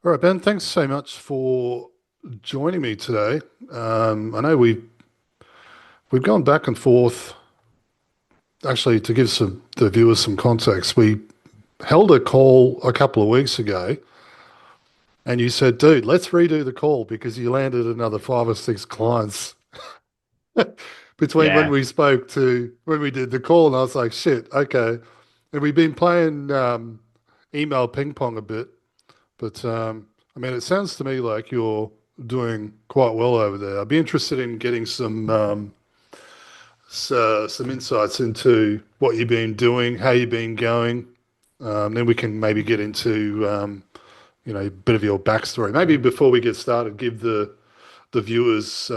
All right, Ben, thanks so much for joining me today. I know we've gone back and forth. Actually, to give the viewers some context, we held a call a couple of weeks ago, and you said, "Dude, let's redo the call because you landed another five or six clients between when Yeah, we spoke to when we did the call." And I was like, "Shit, okay." And we've been playing email ping pong a bit. But I mean, it sounds to me like you're doing quite well over there. I'd be interested in getting some insights into what you've been doing, how you've been going. Then we can maybe get into a bit of your backstory. Maybe before we get started, give the viewers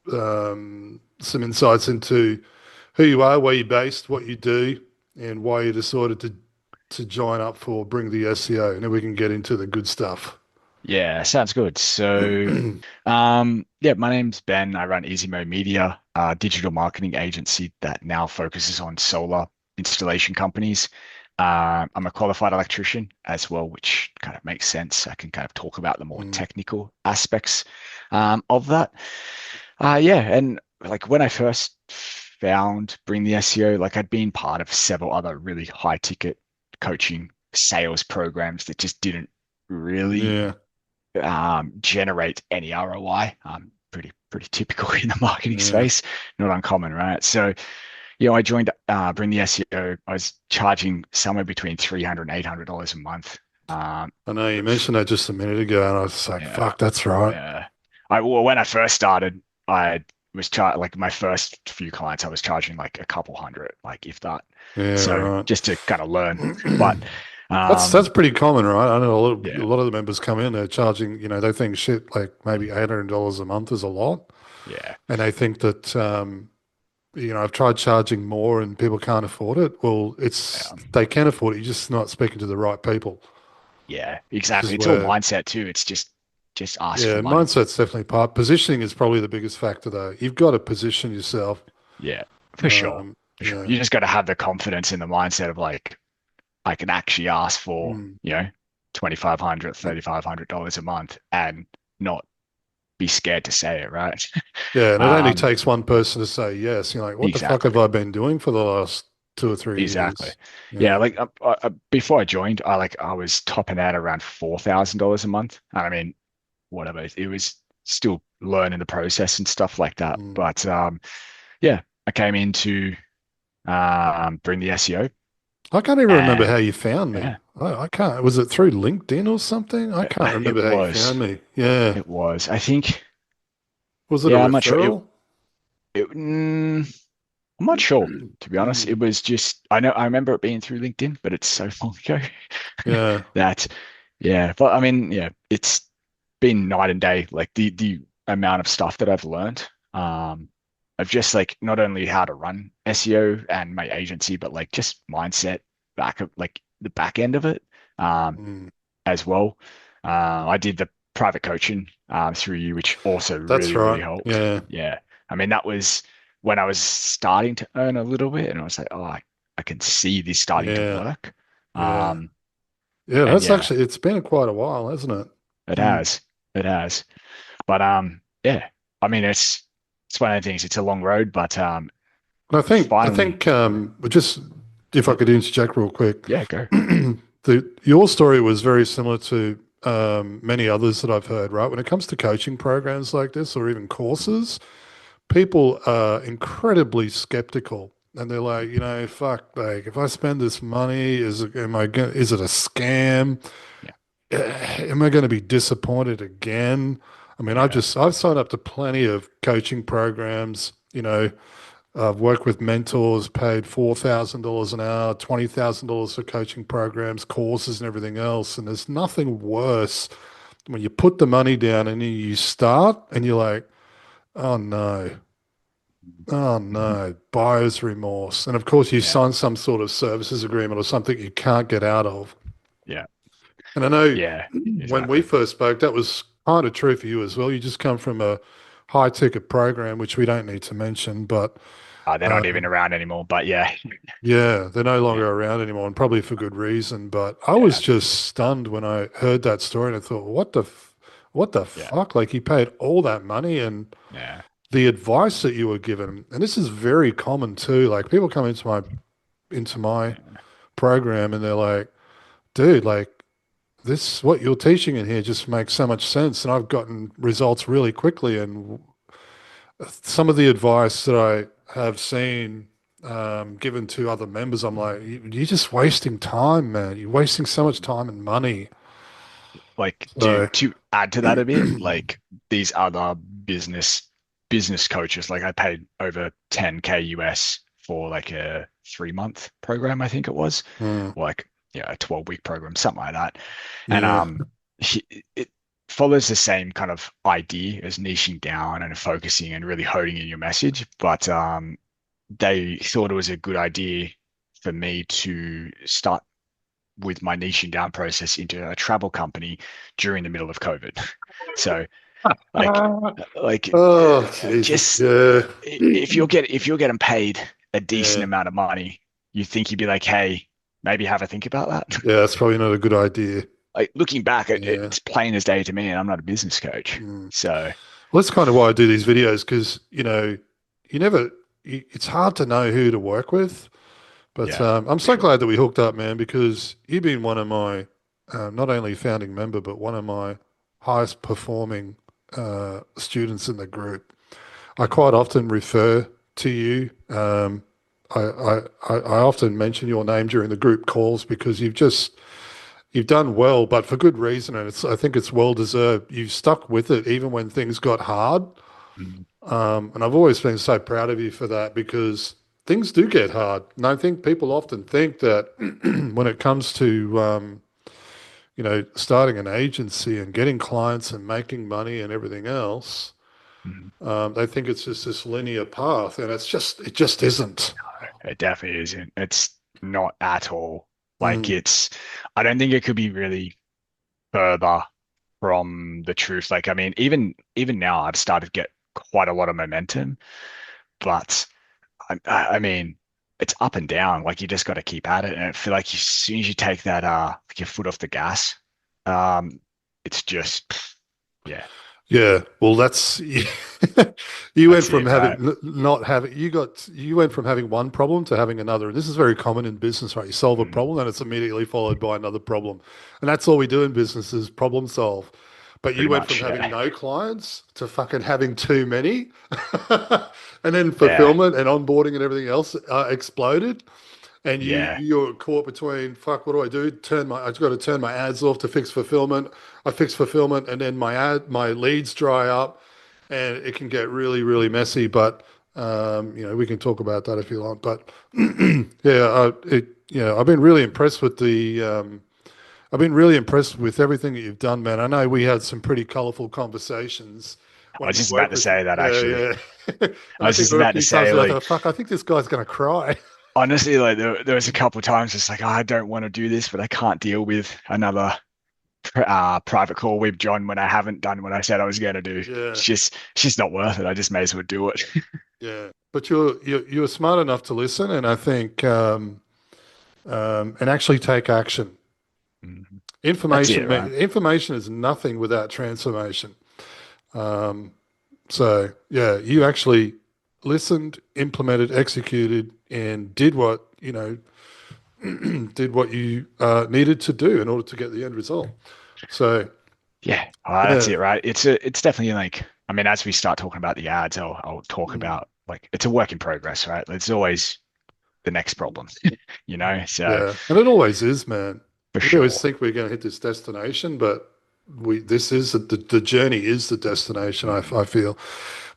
some insights into who you are, where you're based, what you do, and why you decided to join up for Bring the SEO, and then we can get into the good stuff. yeah, sounds good. Yeah, my name's Ben. I run Easy Mode Media, a digital marketing agency that now focuses on solar installation companies. I'm a qualified electrician as well, which kind of makes sense. I can kind of talk about the more Mm, technical aspects of that. Yeah, and like when I first found Bring the SEO, like I'd been part of several other really high ticket coaching sales programs that just didn't really yeah, generate any ROI. Pretty typical in the marketing yeah. space, not uncommon, right? So, I joined Bring the SEO. I was charging somewhere between $300 and $800 a month. Um, I know you mentioned that just a minute ago, and I was like, yeah, "Fuck, that's right." yeah. Well, when I first started, I was like my first few clients, I was charging like a couple hundred, like if that. Yeah, So right. just to kind of learn, but That's um, pretty common, right? I know a yeah, lot of the members come in, they're charging, they think shit like maybe $800 a month is a lot, yeah, and they think that I've tried charging more and people can't afford it. Well, it's yeah. they can afford it. You're just not speaking to the right people, Yeah, which exactly. is It's all where, mindset too. It's just ask for yeah, money. mindset's definitely part. Positioning is probably the biggest factor, though. You've got to position yourself. Yeah, for sure. Um, For sure. yeah. You just got to have the confidence in the mindset of like I can actually ask for, Mm. 2,500, $3,500 a month and not be scared to say it, right? Yeah, and it only Um, takes one person to say yes. You're like, what the fuck have exactly. I been doing for the last 2 or 3 years? Exactly. Yeah, Yeah. like before I joined, I was topping out around $4,000 a month. And I mean, whatever. It was still learning the process and stuff like that. Mm. But yeah, I came into Bring the SEO. I can't even remember And how you found me. yeah, I can't. Was it through LinkedIn or something? I can't it remember how you was. found me. Yeah. It was. I think, Was it a yeah, I'm not sure. referral? It, mm, I'm not sure, to be honest. It was just, I remember it being through LinkedIn, but it's so long ago Yeah. that, yeah. But I mean, yeah, it's been night and day. Like the amount of stuff that I've learned, of just like not only how to run SEO and my agency, but like just mindset back of like the back end of it. Um, Mm. as well. I did the private coaching through you, which also That's really, really right. helped. Yeah. Yeah. I mean, that was when I was starting to earn a little bit, and I was like, oh, I can see this starting to Yeah. work. Yeah. Um, Yeah. and That's yeah, actually, it's been quite a while, hasn't it? it Mm. has. It has. But yeah, I mean, it's one of the things. It's a long road, but And I finally, think, just if I yeah, could interject real quick, yeah, go. your story was very similar to many others that I've heard, right? When it comes to coaching programs like this or even courses, people are incredibly skeptical. And they're like, fuck, like if I spend this money, is it a scam? Yeah, Am I going to be disappointed again? I mean, yeah, I've signed up to plenty of coaching programs. I've worked with mentors, paid $4,000 an hour, $20,000 for coaching programs, courses, and everything else. And there's nothing worse when you put the money down and then you start and you're like, oh no, oh no, buyer's remorse. And of course, you yeah, sign some sort of services agreement or something you can't get out of. yeah, And I know yeah, when we exactly. first spoke, that was kind of true for you as well. You just come from a high ticket program, which we don't need to mention, but They're not even Um, around anymore. But yeah, yeah, they're no yeah, longer around anymore, and probably for good reason. But I was yeah, just stunned when I heard that story, and I thought, what the yeah, fuck? Like, he paid all that money, and yeah. the advice that you were given, and this is very common too. Like, people come into my Yeah. program, and they're like, dude, like, this what you're teaching in here just makes so much sense, and I've gotten results really quickly. And some of the advice that I have seen given to other members, I'm like, you're just wasting time, man. You're wasting so much time and money. Like So, to add to that a bit, like these other business coaches, like I paid over 10K US for like a 3 month program, I think it was, mm, or like a 12-week program, something like that. And yeah, it follows the same kind of idea as niching down and focusing and really honing in your message, but they thought it was a good idea for me to start with my niching down process into a travel company during the middle of COVID. So like oh Jesus, just yeah, if you're getting paid a decent yeah, amount of money, you think you'd be like, hey, maybe have a think about that. yeah. That's probably not a good idea. Like looking back, Yeah. it's plain as day to me, and I'm not a business coach. Mm. So Well, that's kind of why I do these videos because you never. It's hard to know who to work with. But yeah, I'm for so sure. glad that we hooked up, man, because you've been one of my, not only founding member, but one of my highest performing students in the group. I quite often refer to you. I often mention your name during the group calls because you've done well, but for good reason, and I think it's well deserved. You've stuck with it even when things got hard. Mhm. And I've always been so proud of you for that because things do get hard. And I think people often think that when it comes to, starting an agency and getting clients and making money and everything else, Mhm. they think it's just this linear path, and it just isn't. It definitely isn't. It's not at all. Like Mm, I don't think it could be really further from the truth. Like, I mean, even now, I've started to get quite a lot of momentum, but I mean, it's up and down. Like, you just got to keep at it. And I feel like as soon as you take that like your foot off the gas, um, it's just yeah, yeah, well, you went that's from it, right? having not having you went from having one problem to having another. And this is very common in business, right? You solve a Mm, problem and it's immediately followed by another problem. And that's all we do in business is problem solve. But you pretty went from much, having yeah, no clients to fucking having too many. And then yeah, fulfillment and onboarding and everything else exploded. And yeah, you're caught between, fuck, what do I do? I've got to turn my ads off to fix fulfillment. I fix fulfillment and then my leads dry up and it can get really, really messy. But we can talk about that if you want. But yeah, I've been really impressed with everything that you've done, man. I know we had some pretty colorful conversations I when was we just about worked to with you. say that Yeah, actually. yeah. I I was think just there were a about to few times say, where I thought, like, fuck, I think this guy's gonna cry. honestly, like there was a couple of times it's like, oh, I don't want to do this, but I can't deal with another private call with John when I haven't done what I said I was going to do. Yeah. It's just not worth it. I just may as well do it. Yeah, but you're smart enough to listen, and I think and actually take action. Mhm. That's it, right? Information is nothing without transformation. Um, so yeah, you actually listened, implemented, executed, and did what did what you needed to do in order to get the end result. So Yeah, that's yeah, it, right? It's definitely like, I mean, as we start talking about the ads, I'll talk mm, about like it's a work in progress, right? It's always the next problem, you know? So yeah, and it always is, man. for We always sure. think we're going to hit this destination, but this is the journey is the destination. I Mm. feel,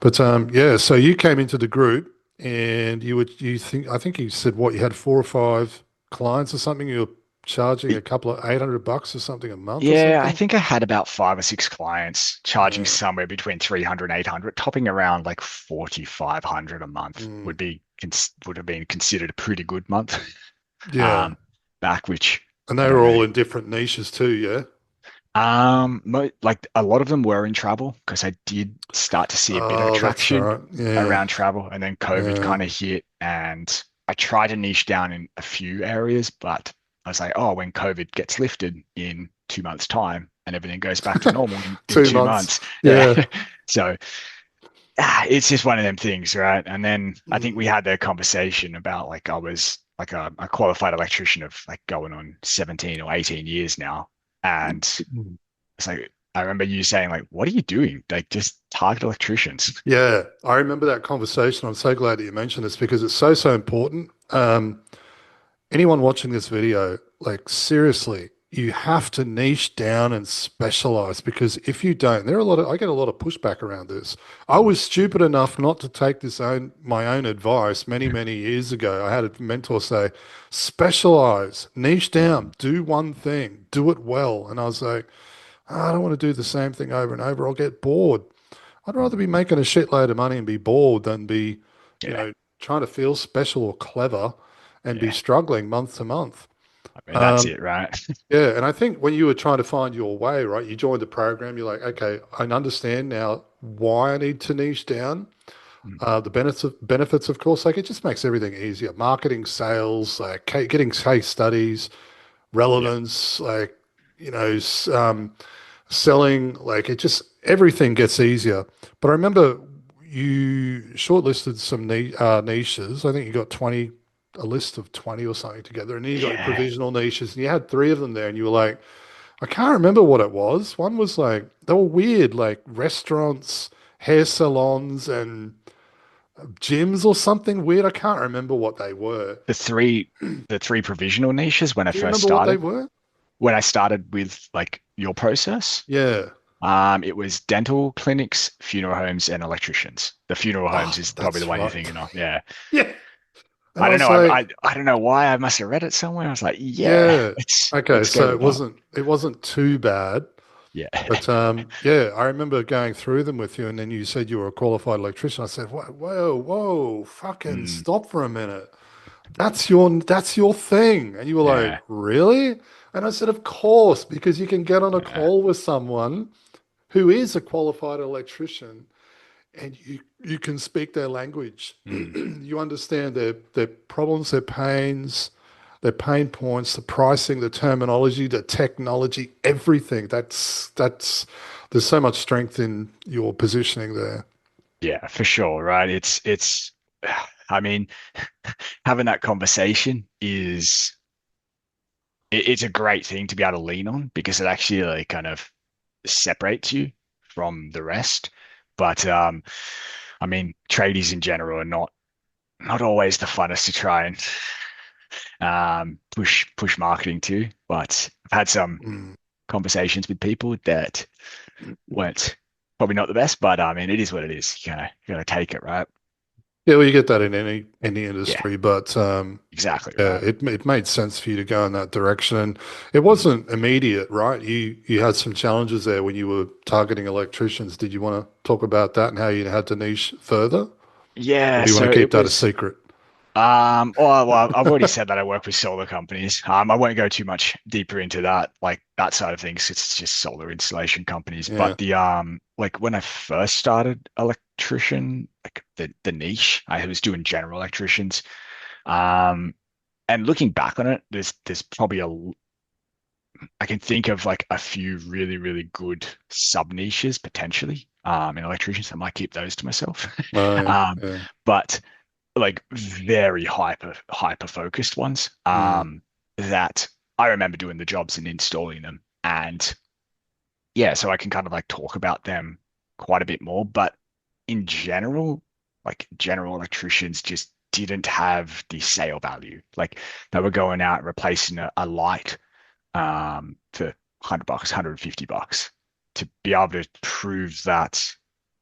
but yeah. So you came into the group, and I think you said what you had 4 or 5 clients or something. You were charging a couple of $800 or something a month or Yeah, I something. think I had about 5 or 6 clients charging Yeah. somewhere between 300 and 800, topping around like 4,500 a month Mm. would have been considered a pretty good month. Yeah. Um, back which And I they don't were know. all in different niches too. Yeah. Like a lot of them were in travel because I did start to see a bit of Oh, that's attraction right. Yeah. around travel, and then COVID Yeah. kind of hit, and I tried to niche down in a few areas, but I was like, oh, when COVID gets lifted in 2 months' time and everything goes back to normal in 2 months. 2 months, yeah. Yeah. So it's just one of them things, right? And then I think we had the conversation about like I was like a qualified electrician of like going on 17 or 18 years now, and Mm. it's like I remember you saying like, "What are you doing? Like, just target electricians." Yeah, I remember that conversation. I'm so glad that you mentioned this because it's so, so important. Anyone watching this video, like seriously, you have to niche down and specialize because if you don't, I get a lot of pushback around this. I was stupid enough not to take my own advice many, many years ago. I had a mentor say, specialize, niche down, do one thing, do it well. And I was like, "Ah, I don't want to do the same thing over and over. I'll get bored. I'd rather be making a shitload of money and be bored than be, you Yeah, know, trying to feel special or clever and be yeah. struggling month to month." I mean, that's Um, it, right? yeah, and I think when you were trying to find your way, right, you joined the program, you're like, okay, I understand now why I need to niche down. The benefits, of course, like it just makes everything easier. Marketing, sales, like getting case studies, Yeah, relevance, like, selling, like it just everything gets easier. But I remember you shortlisted some niches. I think you got 20, a list of 20 or something together, and then you got your yeah. provisional niches, and you had three of them there, and you were like, I can't remember what it was. One was like they were weird, like restaurants, hair salons, and gyms or something weird. I can't remember what they were. The three, the three provisional niches when I Do you first remember what they started. were? When I started with like your process, Yeah. it was dental clinics, funeral homes, and electricians. The funeral homes Oh, is probably the that's one you're right. thinking of. Yeah. Yeah. And I I don't was know. like, I don't know why. I must have read it somewhere. I was like, yeah, yeah. let's Okay, let's go so with that. it wasn't too bad. Yeah. But yeah, I remember going through them with you, and then you said you were a qualified electrician. I said, whoa, whoa, whoa, fucking Mm, stop for a minute. That's your thing. And you were like, yeah. really? And I said, of course, because you can get on a Yeah. call with someone who is a qualified electrician and you can speak their language. Mm, You understand their problems, their pains, their pain points, the pricing, the terminology, the technology, everything. That's there's so much strength in your positioning there. yeah, for sure. Right. I mean, having that conversation it's a great thing to be able to lean on because it actually like kind of separates you from the rest. But I mean, tradies in general are not always the funnest to try and push marketing to. But I've had some Mm. conversations with people that weren't probably not the best, but I mean, it is what it is. You gotta take it, right? Yeah, well, you get that in any Yeah, industry, but exactly yeah, right. it made sense for you to go in that direction. It Mm. wasn't immediate, right? You had some challenges there when you were targeting electricians. Did you want to talk about that and how you had to niche further, or Yeah, do you want so to keep it that a was. secret? Well, I've already said that I work with solar companies. I won't go too much deeper into that, like that side of things. It's just solar installation companies. Yeah. But like when I first started electrician, like the niche, I was doing general electricians. Um, and looking back on it, there's probably I can think of like a few really, really good sub niches potentially, in electricians. I might keep those to myself. Oh, yeah. Um, Yeah. but like very hyper focused ones Mm. that I remember doing the jobs and installing them. And yeah, so I can kind of like talk about them quite a bit more. But in general, like general electricians just didn't have the sale value. Like they were going out and replacing a light for $100, $150 to be able to prove that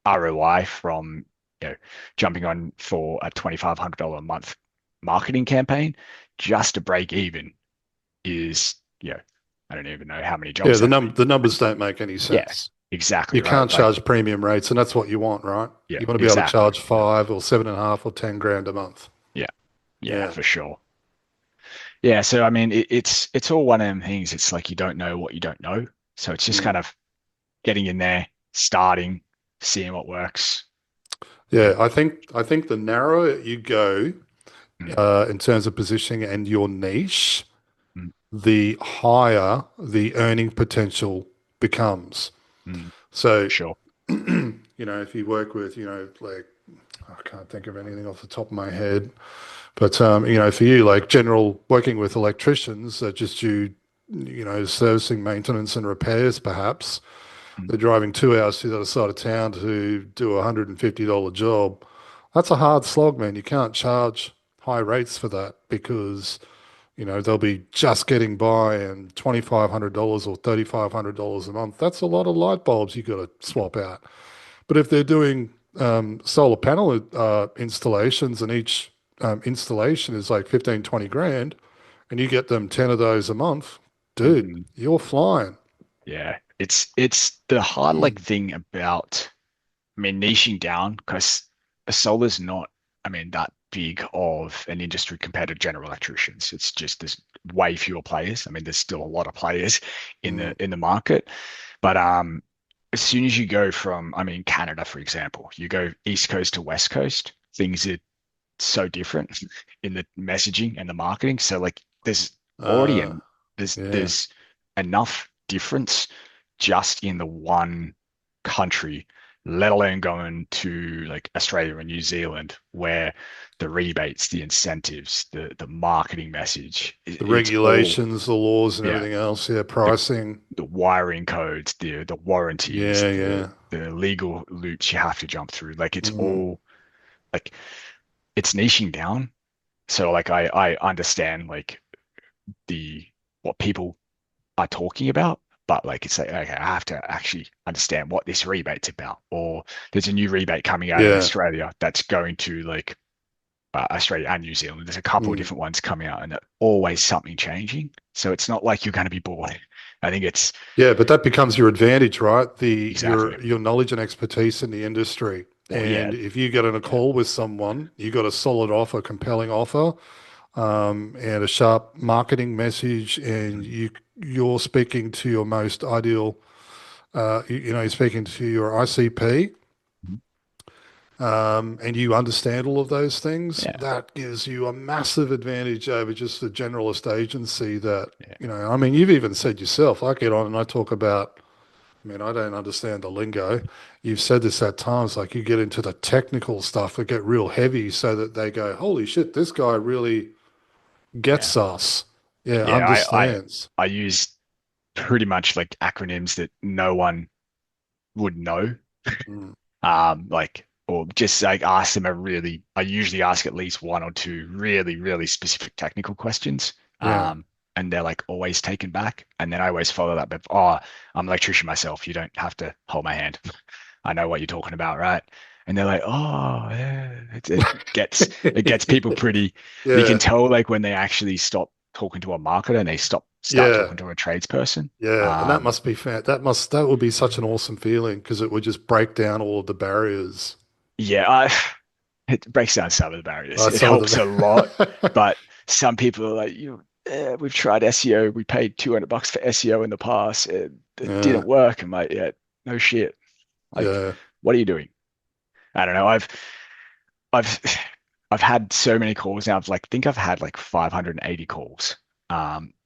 ROI from you know jumping on for a $2,500 a month marketing campaign just to break even is I don't even know how many Yeah, jobs that'd be. the numbers don't make any Yeah, sense. exactly You right. can't Like charge premium rates, and that's what you want, right? yeah, You want to be able to exactly. charge 5 or 7.5 or 10 grand a month. Yeah, yeah, Yeah. for sure. Yeah, so I mean it's all one of them things. It's like you don't know what you don't know. So it's just Mm. kind of getting in there, starting, seeing what works. Yeah, And I think the narrower you go mm, in terms of positioning and your niche, mm, the higher the earning potential becomes. for So, sure. if you work with, like I can't think of anything off the top of my head, but for you, like general working with electricians that just do, servicing, maintenance, and repairs, perhaps Mm, they're driving 2 hours to the other side of town to do a $150 job. That's a hard slog, man. You can't charge high rates for that because they'll be just getting by and $2,500 or $3,500 a month. That's a lot of light bulbs you got to swap out. But if they're doing solar panel installations and each installation is like 15, 20 grand and you get them 10 of those a month, dude, mm. you're flying. Yeah, it's the hard like thing about, I mean, niching down because solar's not, I mean, that big of an industry compared to general electricians. It's just there's way fewer players. I mean, there's still a lot of players in Mm, the market, but as soon as you go from, I mean, Canada, for example, you go East Coast to West Coast, things are so different in the messaging and the marketing. So like there's already uh, an there's yeah. there's enough difference just in the one country, let alone going to like Australia and New Zealand, where the rebates, the incentives, the marketing message, The it's all, regulations, the laws, and yeah, everything else. Yeah, the pricing. the wiring codes, the warranties, Yeah, the yeah. the legal loops you have to jump through. Like it's Mm, all like it's niching down. So like I understand like the what people are talking about, but like it's like okay, I have to actually understand what this rebate's about. Or there's a new rebate coming out in yeah. Australia that's going to like Australia and New Zealand. There's a couple of Mm. different ones coming out, and there's always something changing. So it's not like you're going to be bored. I think it's Yeah, but that becomes your advantage, right? The exactly. your knowledge and expertise in the industry. Well, yeah, And if you get on a yeah, call with someone, you got a solid offer, compelling offer, and a sharp marketing message, and mm, you're speaking to your most ideal, you're speaking to your ICP, mm, and you understand all of those things, yeah, that gives you a massive advantage over just the generalist agency that, yeah, I mean, you've even said yourself, I get on and I talk about, I mean, I don't understand the lingo. You've said this at times, like you get into the technical stuff that get real heavy so that they go, holy shit, this guy really yeah, gets us. Yeah, yeah. understands. I use pretty much like acronyms that no one would know. Mm, Like, or just like ask them I usually ask at least one or two really, really specific technical questions. yeah. And they're like always taken back. And then I always follow that, but oh, I'm an electrician myself. You don't have to hold my hand. I know what you're talking about, right? And they're like, oh, yeah. It gets people pretty. You can Yeah, tell like when they actually stop talking to a marketer and they start yeah, talking to a tradesperson. yeah. And that Um, must be that would be such an awesome feeling because it would just break down all of the barriers. yeah, it breaks down some of the barriers. It Some of helps a lot, the, but some people are like, we've tried SEO. We paid $200 for SEO in the past. It yeah, didn't work. I'm like, yeah, no shit. Like, yeah. what are you doing? I don't know. I've, I've had so many calls now. Think I've had like 580 calls,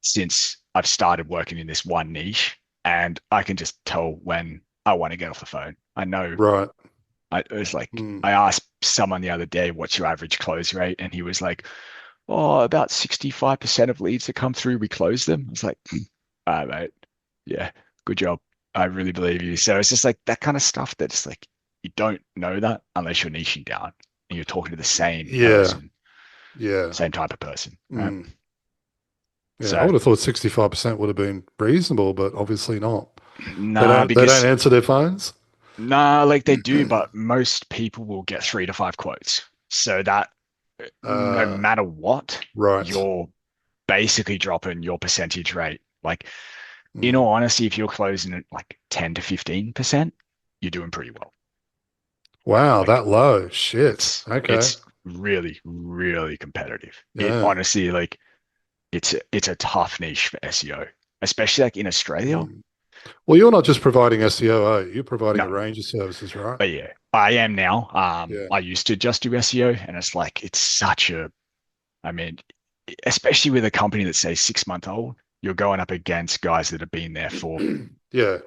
since I've started working in this one niche, and I can just tell when I want to get off the phone. I know Right. it was like Mm. I asked someone the other day, "What's your average close rate?" And he was like, "Oh, about 65% of leads that come through, we close them." I was like, "Ah, mate, yeah, good job. I really believe you." So it's just like that kind of stuff that's like you don't know that unless you're niching down and you're talking to the same Yeah, person, yeah. same type of person, right? Mm. Yeah, I So would have thought 65% would have been reasonable, but obviously not. They nah, don't they don't because answer their phones? nah, like they do, but most people will get 3 to 5 quotes. So that no Uh, matter what, right. you're basically dropping your percentage rate. Like, in Mm. all honesty, if you're closing at like 10 to 15%, you're doing pretty well. Wow, Like, that low. Shit. it's Okay. it's really, really competitive. It Yeah. honestly, like, it's a tough niche for SEO, especially like in Australia. Mm. Well, you're not just providing SEO, are you? You're providing a No, range of services, right? but yeah, I am now. Yeah. I used to just do SEO, and it's like it's such a. I mean, especially with a company that's say 6 month old, you're going up against guys that have been there for. Yeah.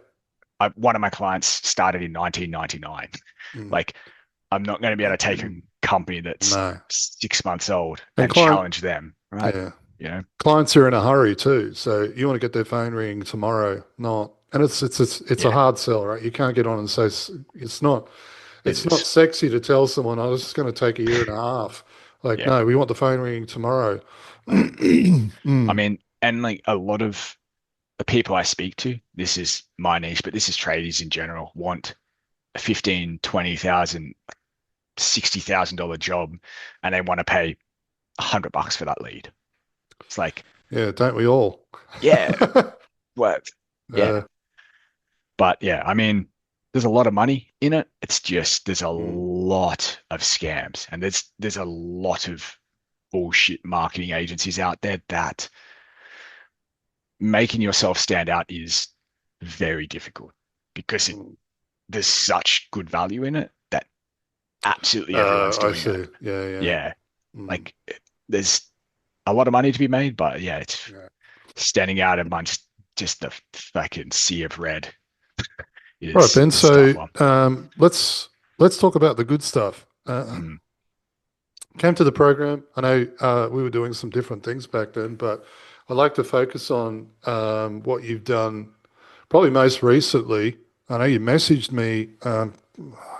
One of my clients started in 1999. Mm. Like, I'm not going to be able to take a company that's No. 6 months old And and challenge them, right? yeah, You know, clients are in a hurry too. So you want to get their phone ringing tomorrow, not, and it's a yeah, hard sell, right? You can't get on and say it it's not is. sexy to tell someone, oh, this is going to take a year and a half. Like, Yeah. no, we want the phone ringing tomorrow. No. I Mm. mean, and like a lot of the people I speak to, this is my niche, but this is tradies in general, want a 15, 20,000, $60,000 job and they want to pay $100 for that lead. It's like, Yeah, don't we all? yeah, well, yeah. Uh, But yeah, I mean, there's a lot of money in it. It's just there's a mm. lot of scams and there's a lot of bullshit marketing agencies out there that making yourself stand out is very difficult because Mm. there's such good value in it that absolutely everyone's I doing it. see. Yeah, yeah. Yeah, Mm. like there's a lot of money to be made, but yeah, it's Yeah. standing out amongst just the fucking sea of red All right, Ben. is a tough So one. let's talk about the good stuff. Mm. Came to the program. I know we were doing some different things back then, but I'd like to focus on what you've done probably most recently. I know you messaged me a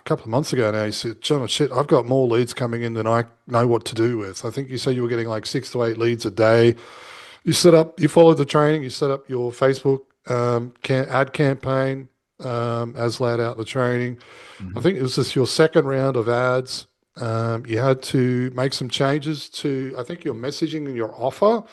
couple of months ago now. You said, John, shit, I've got more leads coming in than I know what to do with. I think you said you were getting like 6 to 8 leads a day. You followed the training, you set up your Facebook ad campaign as laid out in the training. I Mhm. think it was just your second round of ads. You had to make some changes to, I think, your messaging and your offer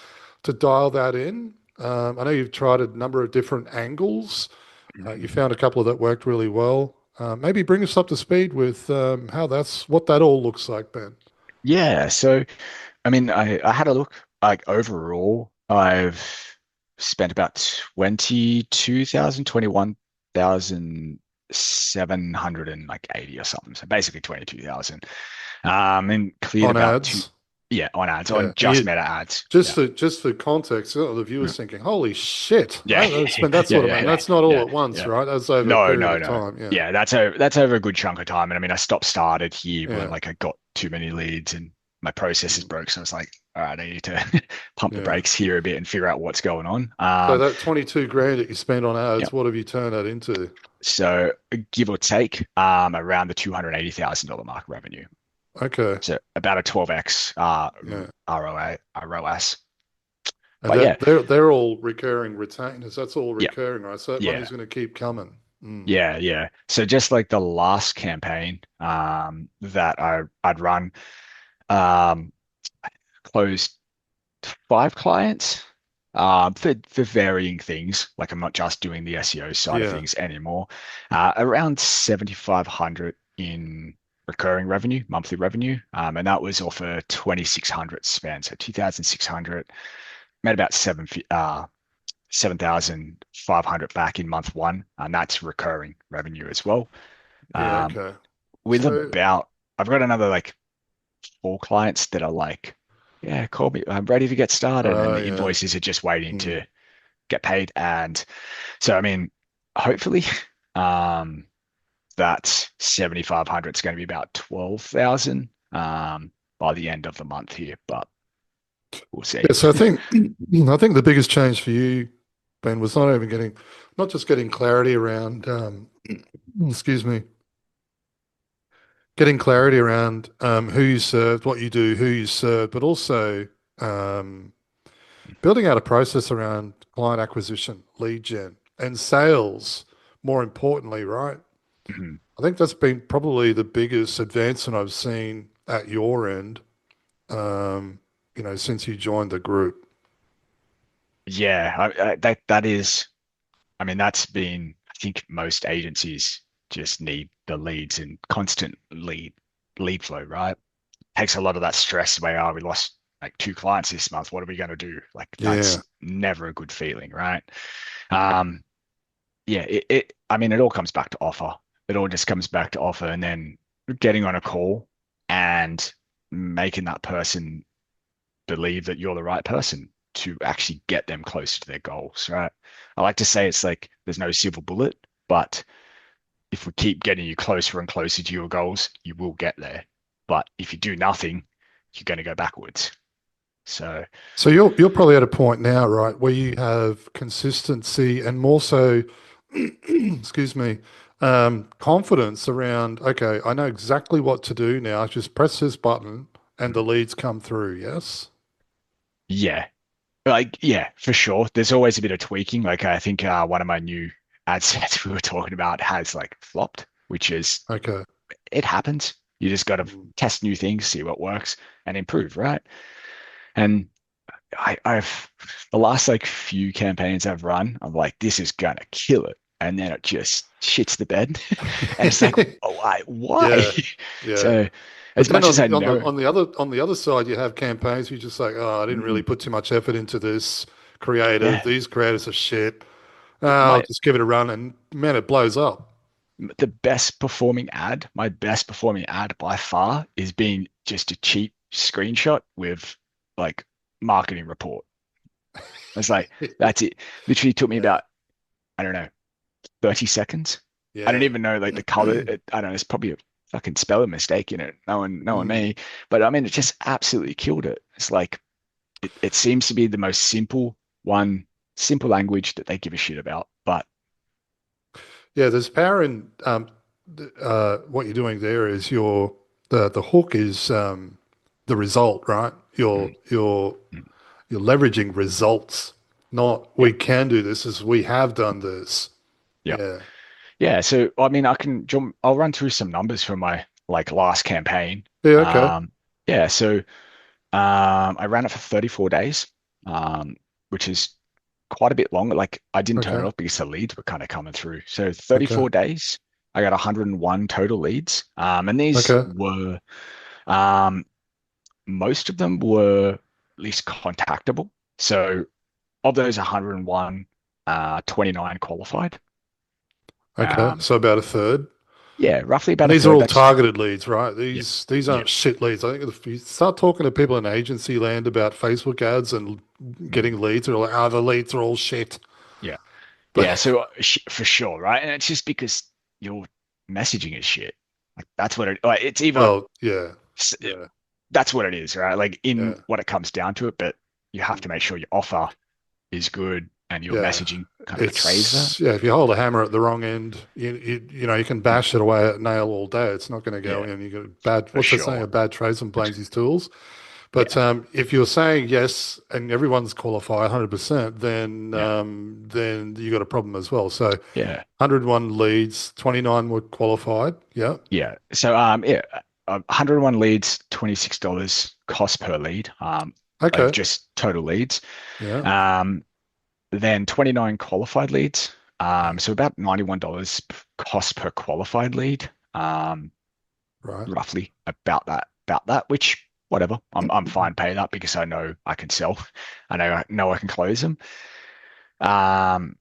to dial that in. I know you've tried a number of different angles. You Mhm. found a couple that worked really well. Maybe bring us up to speed with what that all looks like, Ben. Yeah, so I mean, I had a look. Like overall, I've spent about 22,000, 21,780 or something. So basically 22,000. And cleared On about two, ads. yeah, on ads, Yeah. on just Meta ads. Yeah. Just for context, the Mm. viewers thinking, "Holy shit, Yeah. I spent that Yeah, sort of yeah, money." yeah, That's not all yeah, at once, yeah. right? That's over a No, period no, of no. time. Yeah, Yeah, that's over a good chunk of time. And I mean, I stopped started here when yeah, like I got too many leads and my processes mm, broke. So I was like, all right, I need to pump the yeah. brakes here a bit and figure out what's going on. So that 22 grand that you spent on Yeah. ads, what have you turned that into? So give or take, around the $280,000 mark revenue. Okay, So about a 12x yeah. ROAS. And But yeah, they're all recurring retainers. That's all yeah, recurring, right? So that yeah, money's going to keep coming. Mm. yeah, yeah. So just like the last campaign that I'd run, um, closed 5 clients for varying things. Like I'm not just doing the SEO side of Yeah, things anymore. Around 7,500 in recurring revenue, monthly revenue, and that was off a 2,600 spend. So 2,600 made about 7,500 back in month one, and that's recurring revenue as well. yeah. Um, Okay. with So, about I've got another like 4 clients that are like, yeah, call me. I'm ready to get started. And the yeah. invoices are just waiting Mm. to get paid. And so, I mean, hopefully, um, that 7,500 is going to be about 12,000 by the end of the month here, but we'll see. Yeah, so I think the biggest change for you, Ben, was not just getting clarity around, excuse me, getting clarity around who you served, what you do, who you serve, but also um, building out a process around client acquisition, lead gen, and sales. More importantly, right? Mhm. I think that's been probably the biggest advancement I've seen at your end, um, since you joined the group. Yeah, that is, I mean, that's been, I think most agencies just need the leads and constant lead flow, right? Takes a lot of that stress away. Oh, we lost like 2 clients this month. What are we going to do? Like Yeah. that's never a good feeling, right? Um, yeah, I mean, it all comes back to offer. It all just comes back to offer, and then getting on a call and making that person believe that you're the right person to actually get them closer to their goals, right? I like to say it's like there's no silver bullet, but if we keep getting you closer and closer to your goals, you will get there. But if you do nothing, you're going to go backwards. So, So you're probably at a point now, right, where you have consistency and more so, excuse me, confidence around, okay, I know exactly what to do now. Just press this button and the leads come through. Yes. yeah, like, yeah, for sure. There's always a bit of tweaking. Like, I think one of my new ad sets we were talking about has like flopped, which is, Okay. it happens. You just got to Mm. test new things, see what works, and improve, right? And I've the last like few campaigns I've run, I'm like, this is gonna kill it. And then it just shits the bed. And it's like, oh, why? Yeah. Yeah. So But as then much as I on the know, on the other side, you have campaigns where you're just like, oh, I didn't really mm, put too much effort into this creative. yeah, These creators are shit. I'll my just give it a run, and man, it blows up. the best performing ad, my best performing ad by far is being just a cheap screenshot with like marketing report. It's like, that's it. Literally took me Yeah. about, I don't know, 30 seconds. I don't Yeah. even know like the color. I don't know. It's probably a fucking spelling mistake in it. Knowing Mm. me, but I mean, it just absolutely killed it. It's like it seems to be the most simple language that they give a shit about. But Yeah, there's power in what you're doing there is the hook is the result, right? mm, mm, You're leveraging results, not yeah, we can do this as we have done this. yeah, Yeah. yeah. So I mean, I'll run through some numbers from my like last campaign. Yeah, okay. Um, yeah. So I ran it for 34 days, which is quite a bit longer. Like I didn't turn it Okay. off because the leads were kind of coming through. So Okay. 34 days, I got 101 total leads. And these Okay. were, um, most of them were at least contactable. So of those 101, 29 qualified. Okay. Um, So about a third. yeah, roughly And about a these are third. all That's, targeted leads, right? yeah, These yeah, aren't shit leads. I think if you start talking to people in agency land about Facebook ads and mm, getting leads, they're like, oh, the leads are all shit. yeah, But yeah. So for sure, right? And it's just because your messaging is shit. Like that's what like, it's either well, yeah. s- Yeah. that's what it is, right? Like in Yeah. what it comes down to it, but you have to Mm. make sure your offer is good and your Yeah. messaging kind of portrays that. It's yeah, if you hold a hammer at the wrong end, you know, you can Mm, bash it away at nail all day. It's not going to go yeah, in. You got bad for what's the saying? sure. A bad tradesman blames his tools. But Yeah, if you're saying yes and everyone's qualified 100%, yeah, then you got a problem as well. So yeah, 101 leads, 29 were qualified. Yeah. yeah. So yeah, 101 leads, $26 cost per lead. Of Okay. just total leads. Yeah. Um, then 29 qualified leads. So about $91 cost per qualified lead. Right. Roughly about that, which whatever. I'm fine paying that because I know I can sell. I know I can close them. Um,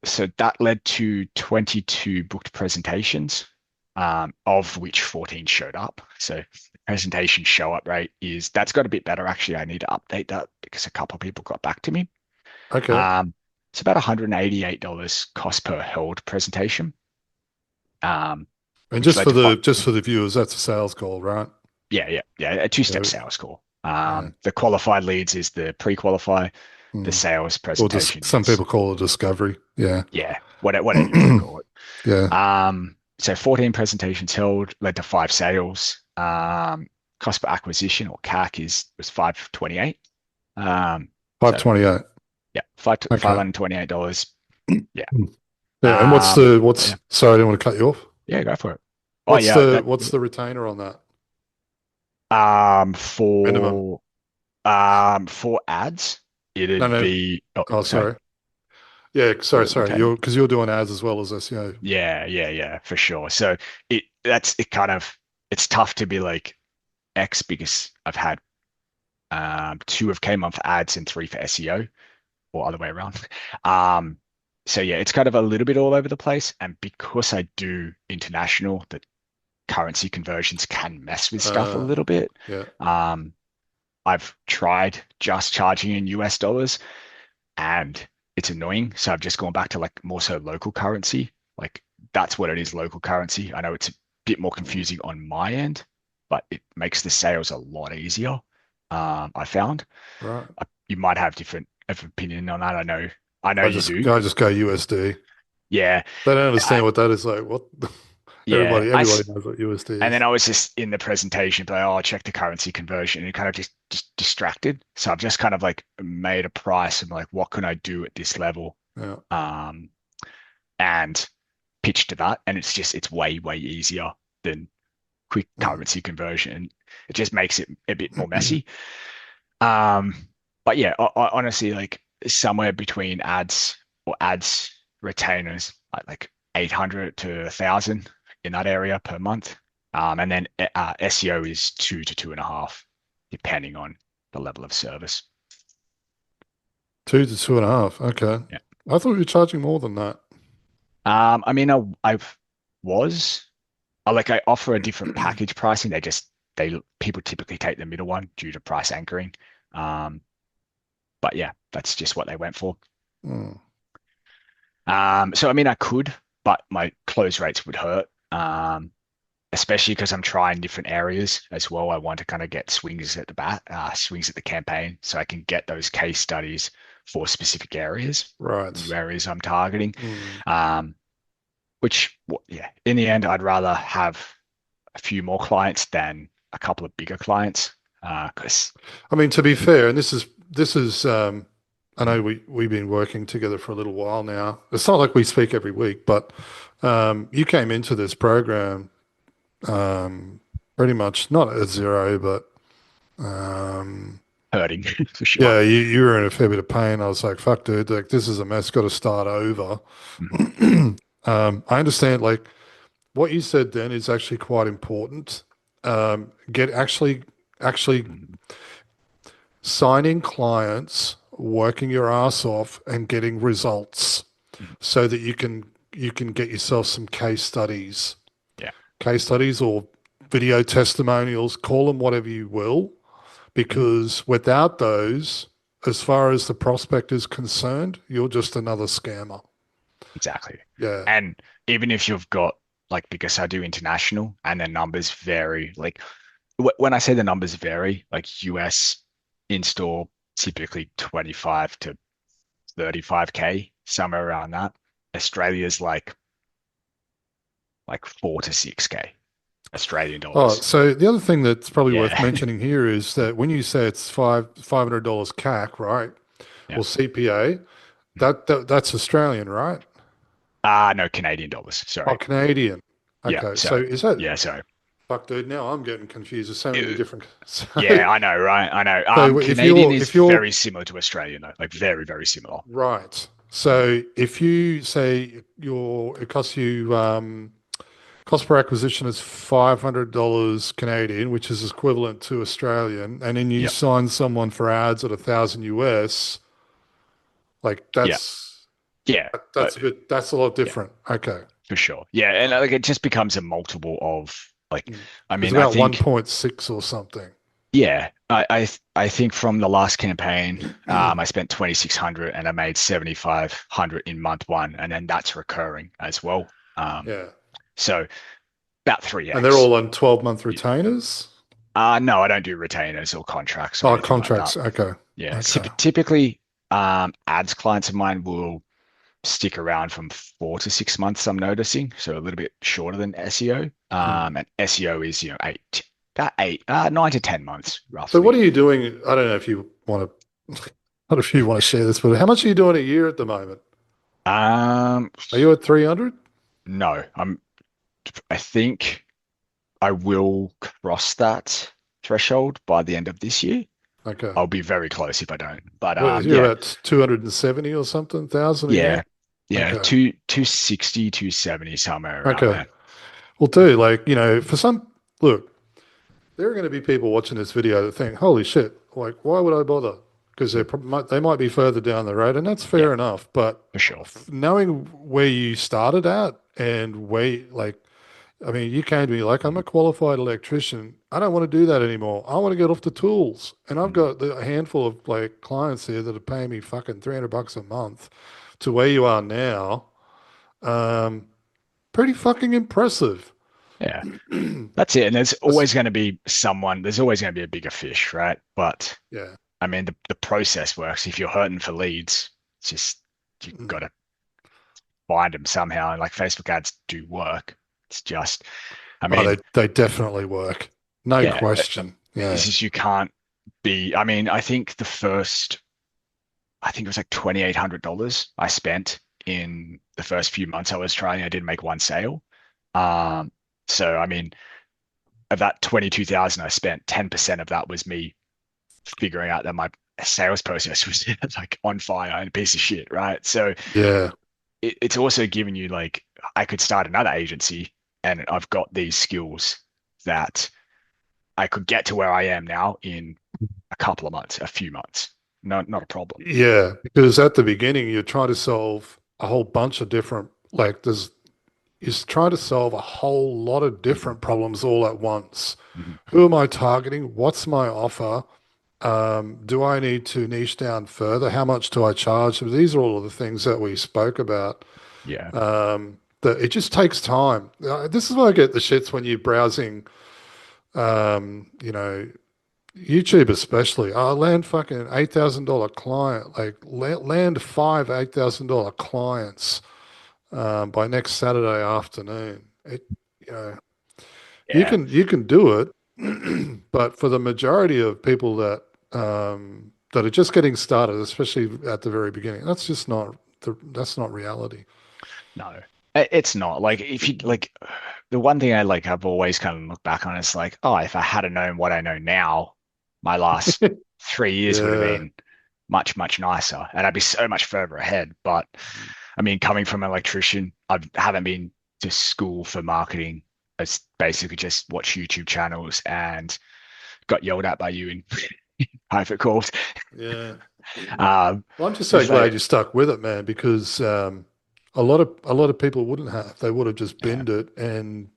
so that led to 22 booked presentations, of which 14 showed up. So the presentation show up rate is that's got a bit better actually. I need to update that because a couple of people got back to me. Okay. Um, it's about $188 cost per held presentation. Um, And which led to five. just for the viewers, that's a sales call, right? Yeah, a two-step Yeah. sales call. Yeah. The qualified leads is the pre-qualify, the Mm. sales Or just presentation some is, people call it discovery. Yeah. yeah, whatever you want to call it. Yeah. So 14 presentations held led to five sales. Cost per acquisition or CAC was 528. So 528. yeah, Okay. $528. Yeah. Yeah. And Yeah, sorry, I didn't want to cut you off. yeah, go for it. Oh yeah, What's the retainer on that? um Minimum. for for ads, No, it'd no. be, oh, Oh, sorry, sorry. Yeah, the sorry. retainer. You're doing ads as well as SEO. Yeah, for sure. So it kind of, it's tough to be like X because I've had two have came on for ads and three for SEO or other way around. Um, So yeah, it's kind of a little bit all over the place. And because I do international, the currency conversions can mess with stuff a Uh, little bit. yeah. Um, I've tried just charging in US dollars and it's annoying. So I've just gone back to like more so local currency. Like that's what it is, local currency. I know it's a bit more confusing on my end, but it makes the sales a lot easier. I found. Right. You might have different of opinion on that. I know you do. I just go USD. Yeah, They don't I, understand what that is like. What? yeah. Everybody knows what USD And then is. I was just in the presentation, but oh, check the currency conversion, and kind of just distracted. So I've just kind of like made a price and like, what can I do at this level? Yeah. Um, and pitched to that, and it's way easier than quick Mm. currency conversion. It just makes it a bit more messy. Um, but yeah, honestly, like somewhere between ads retainers, like 800 to 1,000 in that area per month. And then SEO is 2 to 2.5, depending on the level of service. 2 to 2.5. Okay. Yeah. I thought you were charging more than that. I mean, I've was like I offer a different package pricing. They people typically take the middle one due to price anchoring. Um, but yeah, that's just what they went for. Mm. So I mean, I could, but my close rates would hurt. Especially because I'm trying different areas as well. I want to kind of get swings at the campaign, so I can get those case studies for specific areas, Right. new areas I'm targeting. Mm. Um, yeah, in the end, I'd rather have a few more clients than a couple of bigger clients. Because I mean, to be fair, and this is I know we've been working together for a little while now. It's not like we speak every week, but you came into this program pretty much not at zero, but hurting for sure. yeah, you were in a fair bit of pain. I was like, fuck, dude, like this is a mess. Got to start over. Mhm. I understand. Like what you said then is actually quite important. Get actually Mhm. signing clients, working your ass off, and getting results, Mhm. so that you can get yourself some Yeah, case studies or video testimonials. Call them whatever you will, Mhm. because without those, as far as the prospect is concerned, you're just another scammer. exactly. Yeah. And even if you've got like, because I do international and the numbers vary, like when I say the numbers vary, like US in-store typically 25 to 35K, somewhere around that. Australia's like 4 to 6K Australian Oh, dollars. so the other thing that's probably worth Yeah. mentioning here is that when you say it's $500 CAC, right? Yeah. Or CPA, that's Australian, right? No, Canadian dollars. Oh, Sorry. Canadian. Yeah. Okay, so So is that yeah, so fuck, dude? Now I'm getting confused. There's so many it- different. So, yeah, I know, right? I know. so Canadian is if you're very similar to Australian though, like very similar. right, Mm. so if you say it costs you cost per acquisition is $500 Canadian, which is equivalent to Australian, and then you Yep. sign someone for ads at 1,000 US, like Yeah. Yeah. that's a bit that's a lot Yeah, different. Okay, for sure. Yeah, and like it just becomes a multiple of like, mm. I It's mean, I about think 1.6 or something. yeah, I think from the last campaign, I spent 2,600 and I made 7,500 in month one, and then that's recurring as well. Um, Yeah, so about and they're 3x. all on 12-month Yeah. retainers. No, I don't do retainers or contracts or Oh, anything like that. contracts. Okay. Yeah, Okay. typically, ads clients of mine will stick around from 4 to 6 months, I'm noticing. So a little bit shorter than SEO. Hmm. And SEO is, about 9 to 10 months So what roughly. are you doing? I don't know if you want to, I don't know if you want to share this, but how much are you doing a year at the moment? Um, Are you at 300? no, I think I will cross that threshold by the end of this year. Okay. I'll be very close if I don't. But What, you're yeah, about 270 or something thousand a year? yeah, yeah, Okay. 260, 270, somewhere around Okay. there. Well, do like, for some, look, there are going to be people watching this video that think, holy shit, like, why would I bother? because they might be further down the road, and that's Yeah, fair enough. But for sure. knowing where you started at and where, like, I mean, you came to me like, I'm a qualified electrician. I don't want to do that anymore. I want to get off the tools. And I've Mm. got a handful of like clients here that are paying me fucking $300 a month to where you are now. Um, Pretty fucking impressive. Yeah, that's it. And That's- there's always going to be a bigger fish, right? But yeah. I mean, the process works. If you're hurting for leads, it's just, you got Mm. to find them somehow. And like Facebook ads do work. It's just, I Oh, mean, they definitely work. No yeah, question. it's Yeah. just, you can't I mean, I think it was like $2,800 I spent in the first few months I was trying. I didn't make one sale. Um, so I mean, of that 22,000 I spent, 10% of that was me figuring out that my sales process was like on fire and a piece of shit, right? So Yeah. it's also given you like, I could start another agency and I've got these skills that I could get to where I am now in a couple of months, a few months. No, not a problem. Yeah. Because at the beginning, you're trying to solve a whole bunch of different, like, you're trying to solve a whole lot of Mhm, different problems all at once. mhm. Who am I targeting? What's my offer? Do I need to niche down further? How much do I charge? These are all of the things that we spoke about. Yeah, That it just takes time. This is why I get the shits when you're browsing, you know, YouTube especially. I land fucking $8,000 client, like land five $8,000 clients by next Saturday afternoon. You know, yeah. you can do it, but for the majority of people that are just getting started, especially at the very beginning, that's not reality. No, it's not. Like, if you like, the one thing I've always kind of looked back on is like, oh, if I had have known what I know now, my last 3 years would have Yeah, been much, much nicer, and I'd be so much further ahead. But I mean, coming from an electrician, I haven't been to school for marketing. It's basically just watch YouTube channels and got yelled at by you in private calls. yeah. Um, Well, I'm just so it's glad like, you stuck with it, man, because a lot of people wouldn't have. They would have just yeah, binned it, and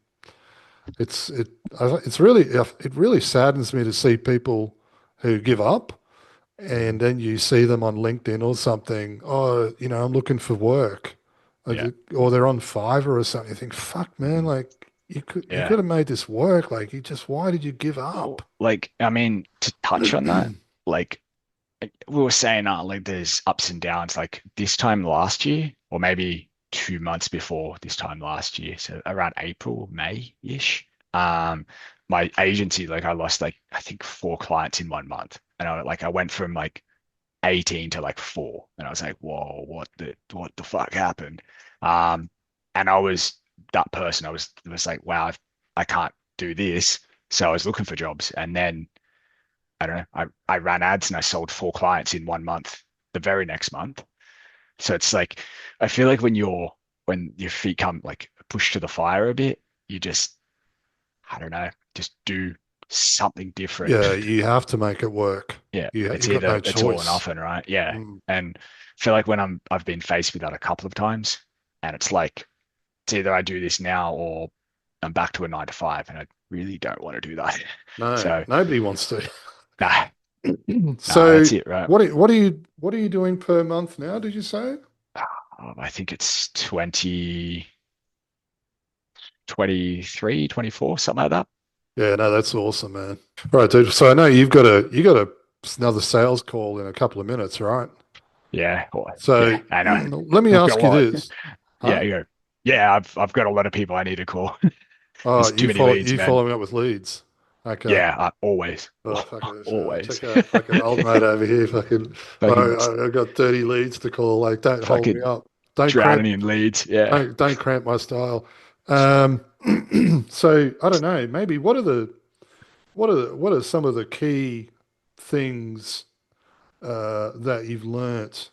it's really it really saddens me to see people who give up, and then you see them on LinkedIn or something. Oh, you know, I'm looking for work, yeah, or they're on Fiverr or something. You think, fuck, man, mhm, like you yeah. could have made this work. Like, you just why did you give up? Well, like, I mean, to touch on that, like, we were saying, like, there's ups and downs. Like, this time last year, or maybe 2 months before this time last year, so around April, May-ish, my agency, like, I lost like, I think, four clients in 1 month, and I went from like 18 to like four, and I was like, whoa, what the fuck happened? Um, and I was that person. I was like, wow, I can't do this. So I was looking for jobs, and then I don't know. I ran ads and I sold four clients in 1 month. The very next month. So it's like, I feel like when your feet come like pushed to the fire a bit, you just, I don't know, just do something different. Yeah, you have to make it work. Yeah, it's You got no either it's all or choice. nothing, right? Yeah. Mm. And I feel like when I've been faced with that a couple of times, and it's like, it's either I do this now or I'm back to a 9 to 5, and I really don't want to do that. No, So nobody wants to. nah, nah, So that's it, right? what are you doing per month now, did you say? I think it's 23, 24, something like that. Yeah, no, that's awesome, man. All right, dude. So I know you got another sales call in a couple of minutes, right? Yeah, So yeah, I know. let me I've got a ask you lot. this, Yeah, huh? yeah, I've got a lot of people I need to call. Oh, There's too many leads, you man. following up with leads. Okay. Yeah, always, Oh, fuck it. always. Check out fucking old mate over here. Fucking, Fucking, I got 30 leads to call. Like, don't hold me fucking up. Don't drowning cramp, in leads. Yeah. don't cramp my style. Um, so I don't know. Maybe what are some of the key things that you've learnt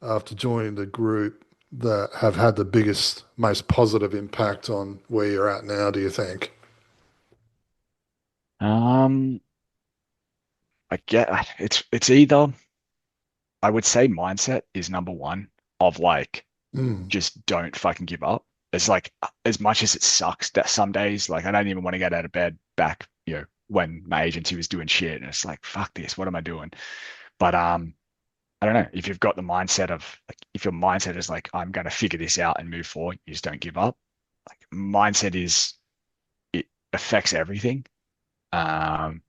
after joining the group that have had the biggest, most positive impact on where you're at now, do you think? Um, I get it's either. I would say mindset is number one of like, Mm. just don't fucking give up. It's like, as much as it sucks that some days, like I don't even want to get out of bed back, when my agency was doing shit and it's like, fuck this, what am I doing? But I don't know, if you've got the mindset of like, if your mindset is like, I'm going to figure this out and move forward, you just don't give up. Like mindset it affects everything. Um,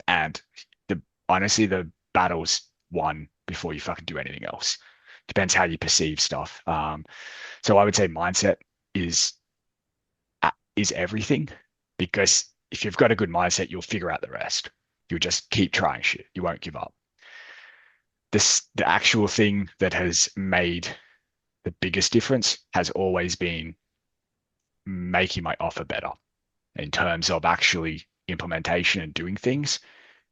and honestly, the battle's won before you fucking do anything else. Depends how you perceive stuff. So I would say mindset is is everything, because if you've got a good mindset, you'll figure out the rest. You'll just keep trying shit. You won't give up. The actual thing that has made the biggest difference has always been making my offer better in terms of actually implementation and doing things.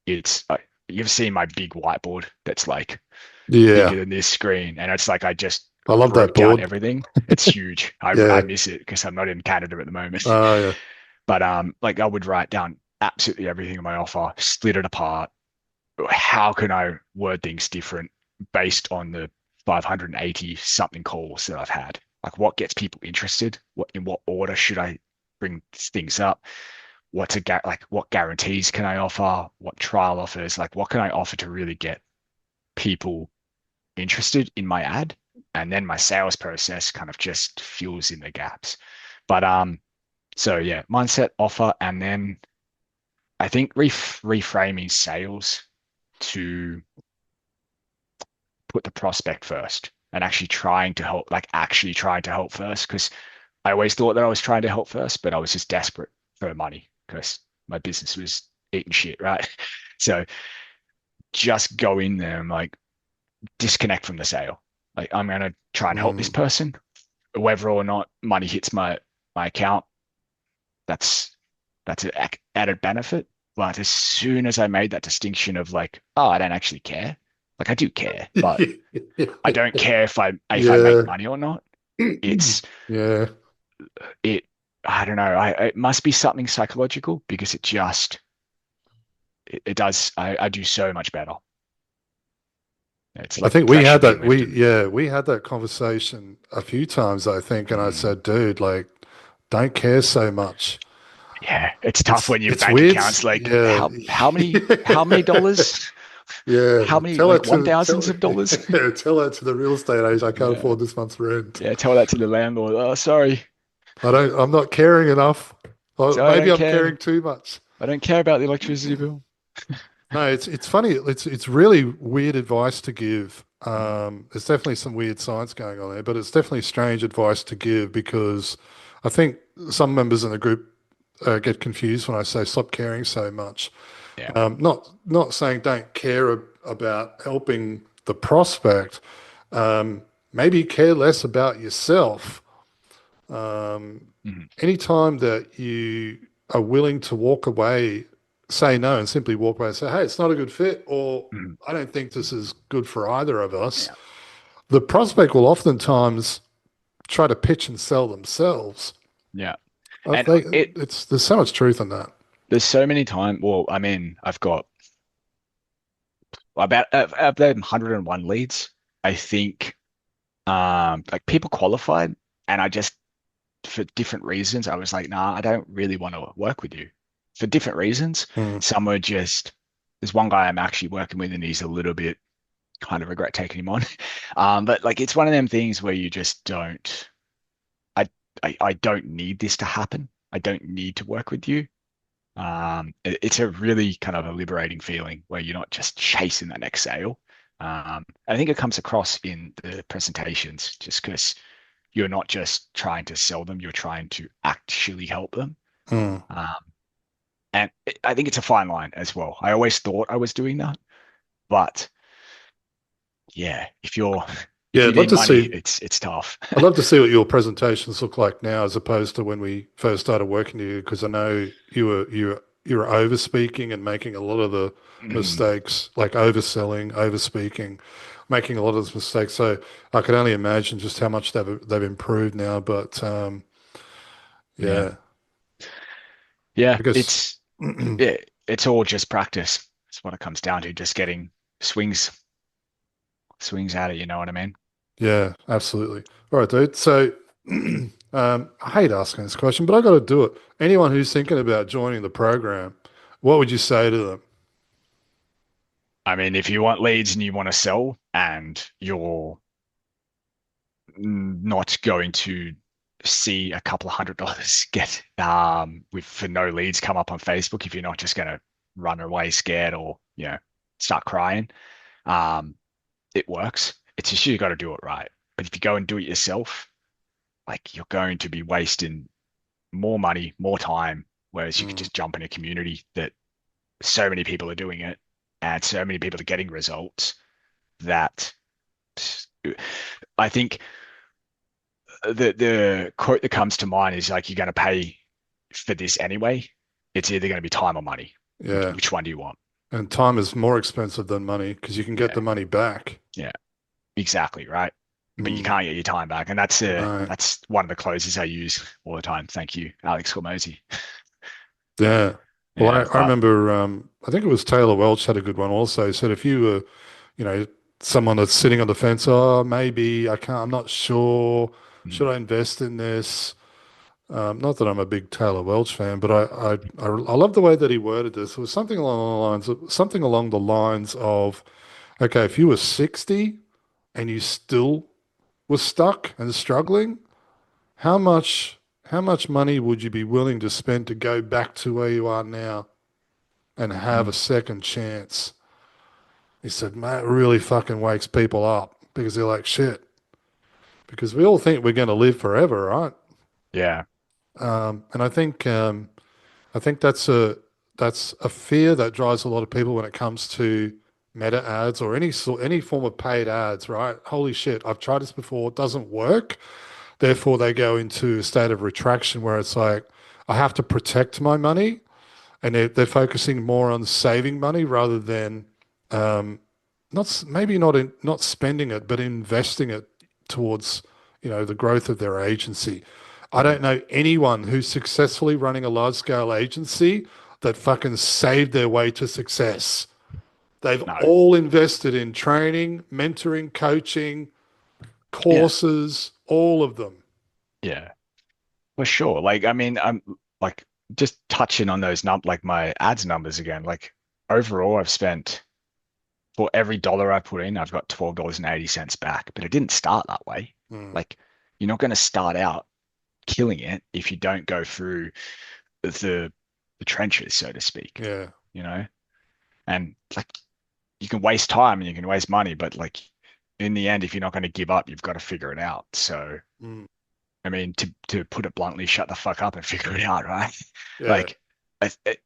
It's you've seen my big whiteboard that's like bigger Yeah, than this screen, and it's like I just I love that wrote down board. everything. It's huge. I Yeah. miss it because I'm not in Canada at the moment. Oh, yeah. But like I would write down absolutely everything in my offer, split it apart. How can I word things different based on the 580 something calls that I've had? Like what gets people interested? In what order should I bring things up? What guarantees can I offer? What trial offers? Like what can I offer to really get people interested in my ad? And then my sales process kind of just fills in the gaps. But so yeah, mindset, offer, and then I think reframing sales to put the prospect first and actually trying to help first. Because I always thought that I was trying to help first, but I was just desperate for money because my business was eating shit, right? So just go in there and like disconnect from the sale. Like I'm gonna try and help this Mm. person, whether or not money hits my account. That's an added benefit. But as soon as I made that distinction of like, oh, I don't actually care. Like I do care, but I don't care if I make Yeah. money or not. It's Yeah. it. I don't know. It must be something psychological because it does. I do so much better. It's I like think we pressure had being that lifted. we had that conversation a few times, I think, and I Mm. said, dude, like, don't care so much. Yeah, it's tough when your It's bank weird. account's like Yeah. how many dollars? Yeah. How many Tell like that one to thousands tell of dollars? yeah, tell that to the real estate agent. I can't Yeah, afford this month's rent. yeah. Tell that to the landlord. Oh, sorry, I'm not caring enough. Or sorry, I maybe don't I'm care. caring too much. I don't care about the electricity bill. No, it's funny. It's really weird advice to give. Mm. There's definitely some weird science going on there, but it's definitely strange advice to give because I think some members in the group get confused when I say stop caring so much. Yeah. Not saying don't care about helping the prospect. Maybe care less about yourself. Mhm. Anytime that you are willing to walk away, say no and simply walk away and say, hey, it's not a good fit, or Mhm. I don't think this is good for either of us, Yeah. the prospect will oftentimes try to pitch and sell themselves. Yeah. I And think there's so much truth in that. there's so many times. Well, I mean, I've got about of the 101 leads. I think like people qualified, and I just for different reasons, I was like, nah, I don't really want to work with you for different reasons. Mm, Some are just, there's one guy I'm actually working with, and he's a little bit kind of regret taking him on. But like, it's one of them things where you just don't, I, I don't need this to happen. I don't need to work with you. It's a really kind of a liberating feeling where you're not just chasing that next sale. I think it comes across in the presentations just because you're not just trying to sell them, you're trying to actually help them. mm. Um, and I think it's a fine line as well. I always thought I was doing that, but yeah, if Yeah, you I'd love need to money, see. it's tough. I'd love to see what your presentations look like now, as opposed to when we first started working together, because I know you were over speaking and making a lot of the Mm, mistakes, like overselling, over speaking, making a lot of those mistakes. So I can only imagine just how much they've improved now. But yeah, yeah, yeah, I guess it's all just practice. That's what it comes down to, just getting swings. swings at it. You know what I mean? Yeah, absolutely. All right, dude. So, I hate asking this question, but I got to do it. Anyone who's thinking about joining the program, what would you say to them? I mean, if you want leads and you want to sell and you're not going to see a couple of $100 get with for no leads come up on Facebook, if you're not just going to run away scared or start crying, um, it works. It's just you got to do it right. But if you go and do it yourself, like you're going to be wasting more money, more time, whereas you could Mm, just jump in a community that so many people are doing it and so many people are getting results that I think the quote that comes to mind is like you're going to pay for this anyway. It's either going to be time or money. yeah. Which one do you want? And time is more expensive than money because you can get Yeah, the money back. yeah, exactly, right. But you Mm, can't get your time back, and that's no. that's one of the closes I use all the time. Thank you, Alex Hormozy. Yeah. Well, Yeah, I but remember, I think it was Taylor Welch had a good one also. He said if you were, you know, someone that's sitting on the fence, oh, maybe I can't, I'm not sure. Should mm, I invest in this? Not that I'm a big Taylor Welch fan, but I love the way that he worded this. It was something along the lines of, okay, if you were 60 and you still were stuck and struggling, how much money would you be willing to spend to go back to where you are now and have a mm, second chance? He said, "Mate, it really fucking wakes people up because they're like shit. Because we all think we're going to live forever, right? yeah, And I think that's a fear that drives a lot of people when it comes to meta ads or any form of paid ads, right? Holy shit, I've tried this before, it doesn't work. Therefore, they go into a state of retraction where it's like, I have to protect my money, and they're focusing more on saving money rather than maybe not spending it, but investing it towards the growth of their agency. I don't mm, know anyone who's successfully running a large scale agency that fucking saved their way to success. They've no, all invested in training, mentoring, coaching, yeah, courses, all of them. yeah, for sure. Like, I mean, I'm like just touching on those like my ads numbers again. Like overall, I've spent for every dollar I put in, I've got $12.80 back. But it didn't start that way. Mm, Like, you're not going to start out killing it if you don't go through the the trenches, so to speak, yeah. you know? And like you can waste time and you can waste money, but like in the end, if you're not going to give up, you've got to figure it out. So, Mm, I mean, to put it bluntly, shut the fuck up and figure it out, right? yeah. Like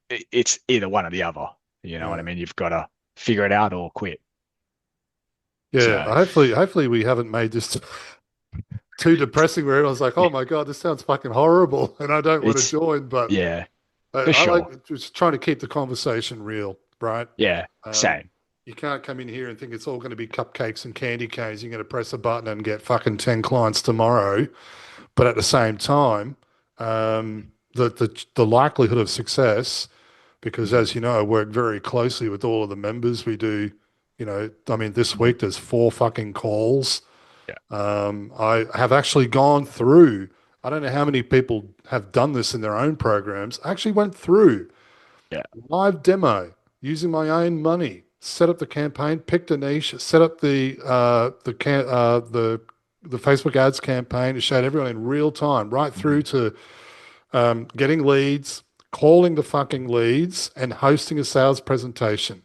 it's either one or the other. You know what I Yeah. mean? You've got to figure it out or quit. Yeah. So, Hopefully we haven't made this too depressing where everyone's like, oh my God, this sounds fucking horrible and I don't want to it's join. But yeah, for I sure. like just trying to keep the conversation real, right? Yeah, Um, same. you can't come in here and think it's all going to be cupcakes and candy canes. You're going to press a button and get fucking 10 clients tomorrow. But at the same time, the likelihood of success, because Mhm. as you know, I work very closely with all of the members. We do, I mean, this Mhm. week there's four fucking calls. Yeah. I have actually gone through, I don't know how many people have done this in their own programs. I actually went through Yeah. live demo using my own money, set up the campaign, picked a niche, set up the Facebook ads campaign. It showed everyone in real time, right through Mhm. to getting leads, calling the fucking leads, and hosting a sales presentation.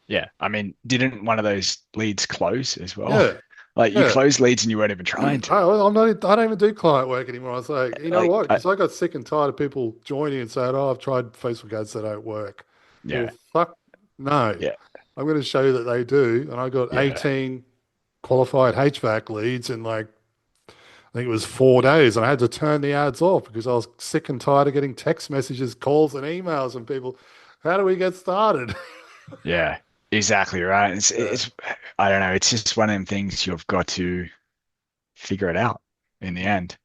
Yeah. I mean, didn't one of those leads close as well? Yeah, Like you yeah. closed leads and you weren't even trying to. I'm not. I don't even do client work anymore. I was like, you know Like, what? Because I got sick and tired of people joining and saying, "Oh, I've tried Facebook ads that don't work." Well, yeah, fuck no. yeah, I'm going to show you that they do. And I got yeah, 18 qualified HVAC leads in like I think it was 4 days, and I had to turn the ads off because I was sick and tired of getting text messages, calls, and emails and people. How do we get started? yeah. Exactly right. Yeah. It's I don't know. It's just one of them things you've got to figure it out in the end.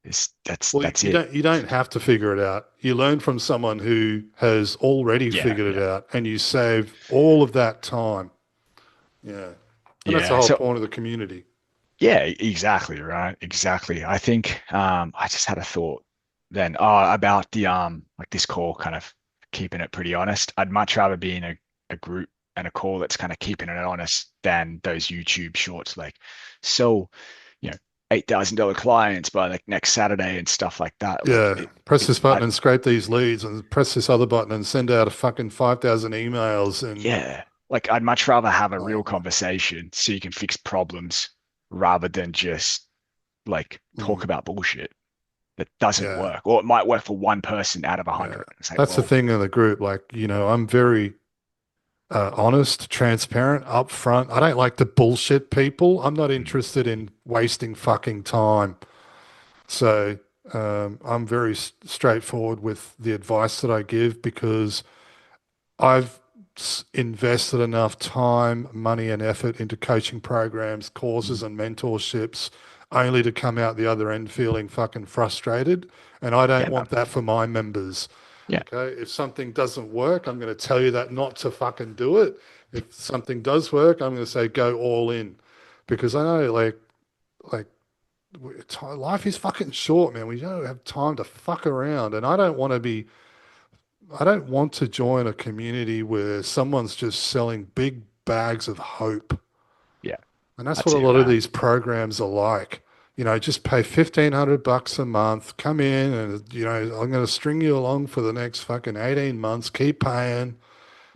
It's Well, that's it. you don't have to figure it out. You learn from someone who has already Yeah, figured it yeah. out, and you save all of that time. Yeah. And that's the Yeah. whole So point of the community. yeah, exactly, right. Exactly. I think I just had a thought then about the like this call kind of keeping it pretty honest. I'd much rather be in a group and a call that's kind of keeping it honest than those YouTube shorts like so, you know, $8,000 clients by like next Saturday and stuff like that. Like Yeah, press it this button I and scrape these leads, and press this other button and send out a fucking 5,000 emails. And yeah, like I'd much rather have a real oh, conversation so you can fix problems rather than just like talk mm, about bullshit that doesn't yeah, work, or it might work for one person out of a yeah, hundred. It's like, that's the well, thing in the group. Like, I'm very honest, transparent, upfront. I don't like to bullshit people. I'm not mm, interested in wasting fucking time. So I'm very straightforward with the advice that I give because I've invested enough time, money, and effort into coaching programs, courses, mm, and mentorships only to come out the other end feeling fucking frustrated. And I don't yeah, man, want that for my members. yeah, Okay. If something doesn't work, I'm going to tell you that not to fucking do it. If something does work, I'm going to say go all in because I know like life is fucking short, man. We don't have time to fuck around. And I don't want to join a community where someone's just selling big bags of hope. yeah, And that's what that's a it, lot of man. these programs are like. Just pay $1,500 a month, come in and, I'm going to string you along for the next fucking 18 months, keep paying,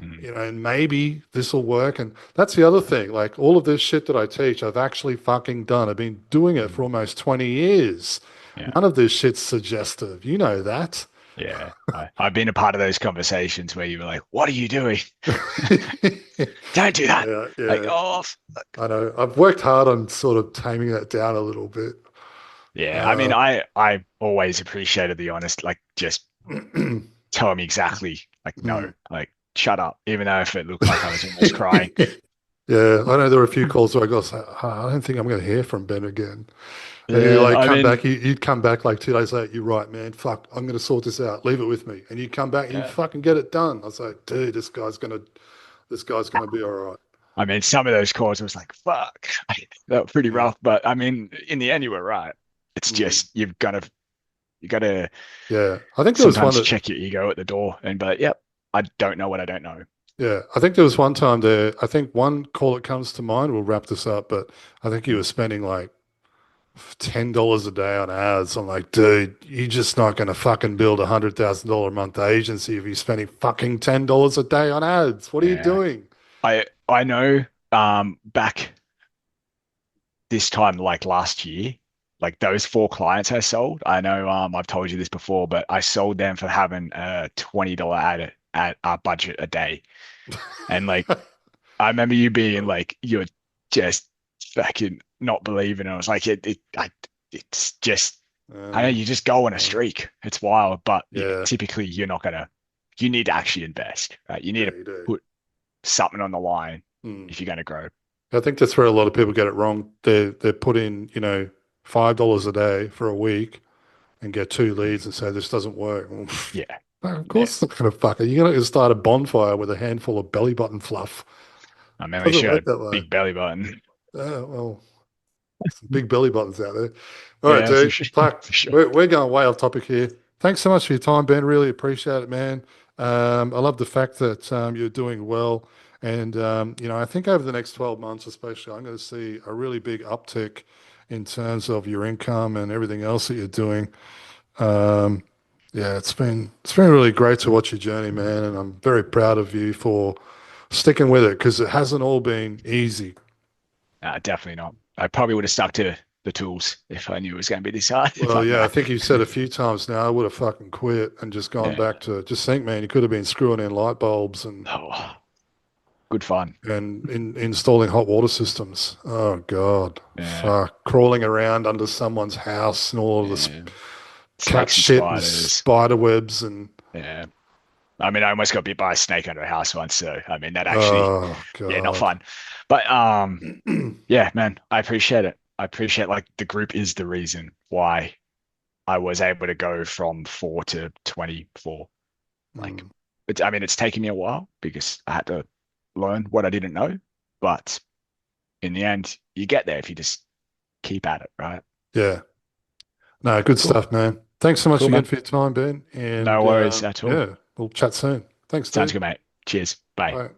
Mm, and maybe this will work. And that's the other thing. Like all of this shit that I teach, I've actually fucking done. I've been doing it mm, for almost 20 years. yeah, None of this shit's suggestive. You know that. yeah. I've been a part of those conversations where you were like, "What are you doing? Don't do that." Yeah, Like, yeah. oh, I know. I've worked hard on sort of taming that down a little bit. yeah. I mean, Uh, I always appreciated the honest, like just tell me exactly, like no, mm. like shut up, even though if it looked like I was almost crying. Yeah, I know there were a few calls where I got, I don't think I'm going to hear from Ben again. And you Yeah, like I come mean, back, you'd come back like 2 days later, you're right, man, fuck, I'm going to sort this out. Leave it with me. And you come back and you yeah. fucking get it done. I was like, dude, this guy's going to be all right. I mean, some of those calls was like, fuck, that was pretty Yeah. rough. But I mean, in the end, you were right. It's Mm. just you gotta Yeah. I think there was one sometimes that, check your ego at the door and be like, yep, I don't know what I don't know. yeah, I think there was one time there, I think one call that comes to mind, we'll wrap this up, but I think you Mm. were spending like $10 a day on ads. I'm like, dude, you're just not going to fucking build $100,000 a month agency if you're spending fucking $10 a day on ads. What are you Yeah, doing? I know. Back this time, like last year, like those four clients I sold. I know. I've told you this before, but I sold them for having a $20 ad budget a day, and like I remember you being like, you're just fucking not believing. And I was like, it's just, I know Uh, you just go on a uh, streak. It's wild, but yeah, yeah, typically you're not gonna, you need to actually invest, right? You need yeah, to you do. put something on the line Hmm. if you're going to grow. I think that's where a lot of people get it wrong. They put in, $5 a day for a week and get two Mm. leads and say this doesn't work. Yeah. Well, of Yeah. course it's not going to fuck it. You're going to start a bonfire with a handful of belly button fluff. I mean, at least Doesn't you got work a that way. big belly button. Well, some big belly buttons out there. All right, Yeah, for dude. sure. Fuck. For sure. We're going way off topic here. Thanks so much for your time, Ben. Really appreciate it, man. I love the fact that you're doing well. And, I think over the next 12 months, especially, I'm going to see a really big uptick in terms of your income and everything else that you're doing. Um, yeah, it's been really great to watch your journey, man. And I'm very proud of you for sticking with it because it hasn't all been easy. Definitely not. I probably would have stuck to the tools if I knew it was going to be this hard. Well, But yeah, I no. think you've said a few times now, I would have fucking quit and just gone Yeah. back to just think, man, you could have been screwing in light bulbs and Oh, good fun. installing hot water systems. Oh God, Yeah. fuck, crawling around under someone's house and all of this Yeah. cat Snakes and shit and spiders. spider webs and Yeah. I mean, I almost got bit by a snake under a house once, so I mean that actually, oh yeah, not God. fun. But yeah, man, I appreciate it. I appreciate like the group is the reason why I was able to go from 4 to 24. Like Mm. I mean, it's taken me a while because I had to learn what I didn't know, but in the end, you get there if you just keep at it, right? Yeah. No, good Cool. stuff, man. Thanks so much Cool, again man. for your time, Ben. No And worries at all. yeah, we'll chat soon. Thanks, Sounds dude. good, mate. Cheers. Bye. Bye.